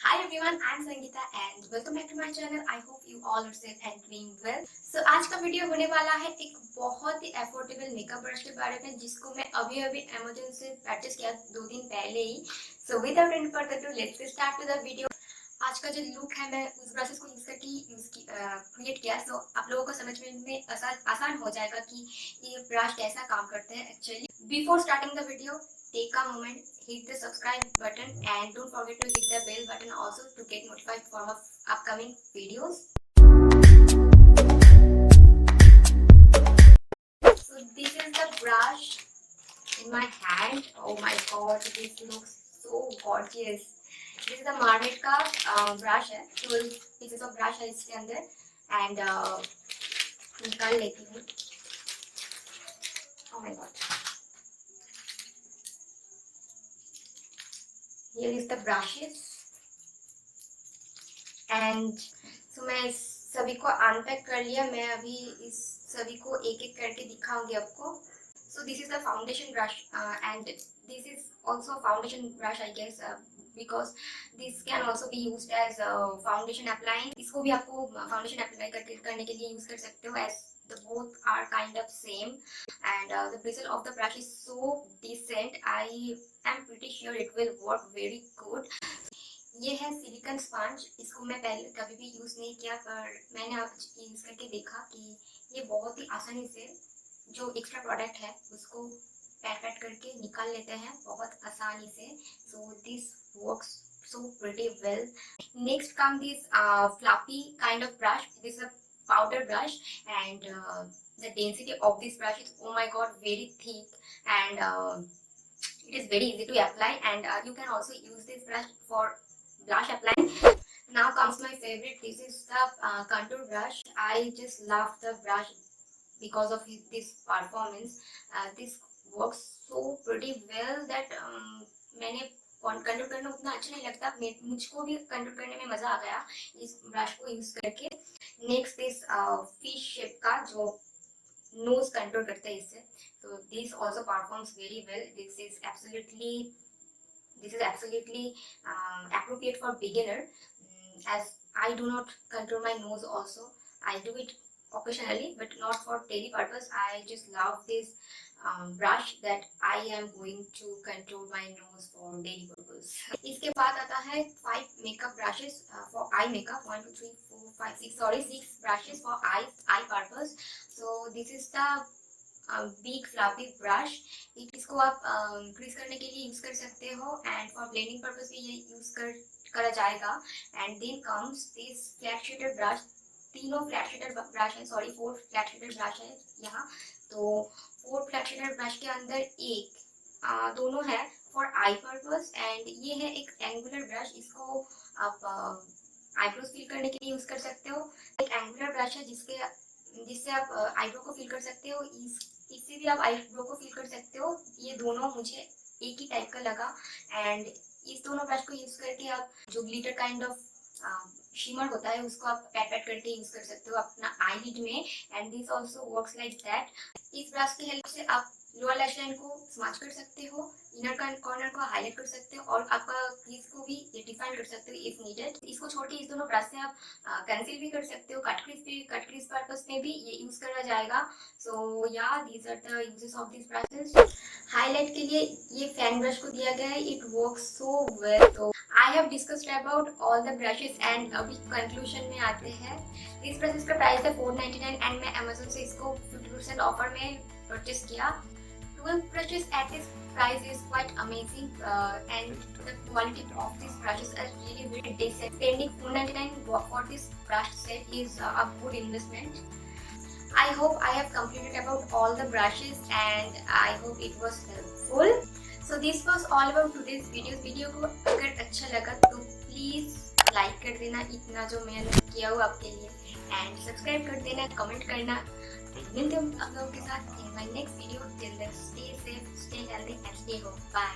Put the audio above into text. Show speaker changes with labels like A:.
A: Hi everyone, I'm Sangita and welcome back to my channel. I hope you all are safe and doing well. So आज का video होने वाला है एक बहुत ही अफोर्डेबल मेकअप ब्रश के बारे में जिसको मैं अभी अमेज़न से परचेस किया 2 दिन पहले ही. So without any further ado, let's start to the video. आज का जो लुक है मैं उस ब्रशेस को यूज करके क्रिएट किया. सो आप लोगों को समझने में आसान हो जाएगा कि ये ब्रश कैसा काम करते हैं actually. Before starting the video, take a moment, hit the subscribe button and don't forget to hit the bell button also to get notified for our upcoming videos. So this is the brush in my hand. Oh my god, this looks so gorgeous. This is the Mermaid का brush है. 12 pieces of brush है इसके अंदर and निकाल लेती हूँ. Oh my god. Here is the brushes and so मैं इस सभी को अनपैक कर लिया. मैं अभी इस सभी को एक एक करके दिखाऊंगी आपको. So this is the foundation brush and this is also foundation brush I guess because this can also be used as foundation applying. इसको भी आपको foundation apply करने के लिए यूज कर सकते हो as the both are kind of same and the bristle of the brush is so decent. I am pretty sure it will work very good. ये है सिलिकॉन स्पंज. इसको मैं पहले कभी भी यूज़ नहीं किया पर मैंने आज यूज़ करके देखा कि ये बहुत ही आसानी से जो एक्स्ट्रा प्रोडक्ट है उसको पैट करके निकाल लेते हैं बहुत आसानी से. So this works so pretty well. Next comes this fluffy kind of brush. This is a powder brush and the density of this brush is oh my god very thick and it is very easy to apply and you can also use this brush for blush applying. Now comes my favorite. This is the contour brush. I just love the brush because of this performance. This works so pretty well that मैंने contour करना उतना अच्छा नहीं लगता. मुझको भी contour करने में मजा आ गया इस ब्रश को यूज करके. नेक्स्ट दिस फिश शेप का जो नोज कंटूर करते हैं इससे. so this also performs very well. This is absolutely appropriate for beginner as I do not contour my nose also. I do it occasionally but not for daily purpose. I just love this brush that I am going to contour my nose for daily purpose. इसके बाद आता है 5 makeup brushes for eye makeup. 1 2 3 4 5 6 sorry 6 brushes for eye purpose. So this is the big fluffy brush. इसको आप crease करने के लिए use कर सकते हो एंड फॉर ब्लेंडिंग पर्पस भी ये यूज करा जाएगा. And then comes this flat shaded brush. तीनों फ्लैट शेडेड ब्रश है. सॉरी 4 फ्लैट शेडेड ब्रश है यहाँ. तो 4 फ्लैट शेडेड ब्रश के अंदर एक दोनों है फॉर आई पर्पस एंड ये है एक एंगुलर ब्रश. इसको आप आईब्रोज फिल करने के लिए यूज कर सकते हो. एक एंगुलर ब्रश है जिससे आप आईब्रो को फिल कर सकते हो. इससे भी आप आईब्रो को फिल कर सकते हो. ये दोनों मुझे एक ही टाइप का लगा एंड इस दोनों ब्रश को यूज करके आप जो ग्लिटर काइंड ऑफ शिमर होता है उसको आप पैट करके यूज कर सकते हो अपना आईलिड में and this also works like that. इस ब्रश की हेल्प से आप लोअर लैश लाइन को स्मच कर सकते हो, इनर कॉर्नर को हाईलाइट कर सकते हो और आपका क्रीज को भी डिफाइन कर सकते हो इफ नीडेड. इसको छोड़ के इस दोनों ब्रश से आप कंसील भी कर सकते हो. कट क्रीज पर्पस में भी ये यूज करा जाएगा. सो या these are the usages of this brushes. Highlight के लिए ये फैन ब्रश को दिया गया है. It works so well. तो I have discussed about all the brushes and अभी कंक्लूजन में आते हैं. इस ब्रशेस का प्राइस है 499 एंड मैं अमेज़न से इसको 50% ऑफर में परचेस किया. 12 brushes at this price is quite amazing and the quality of these brushes are really very decent. Spending 499 for this brush set is a good investment. I hope I have completed about all the brushes and I hope it was helpful. So this was all about today's video को अगर अच्छा लगा तो please like कर देना इतना जो मैंने किया हो आपके लिए एंड सब्सक्राइब कर देना, कमेंट करना. मिलते हैं आप लोगों के साथ in my next video. Till then stay safe, stay healthy and stay home. Bye.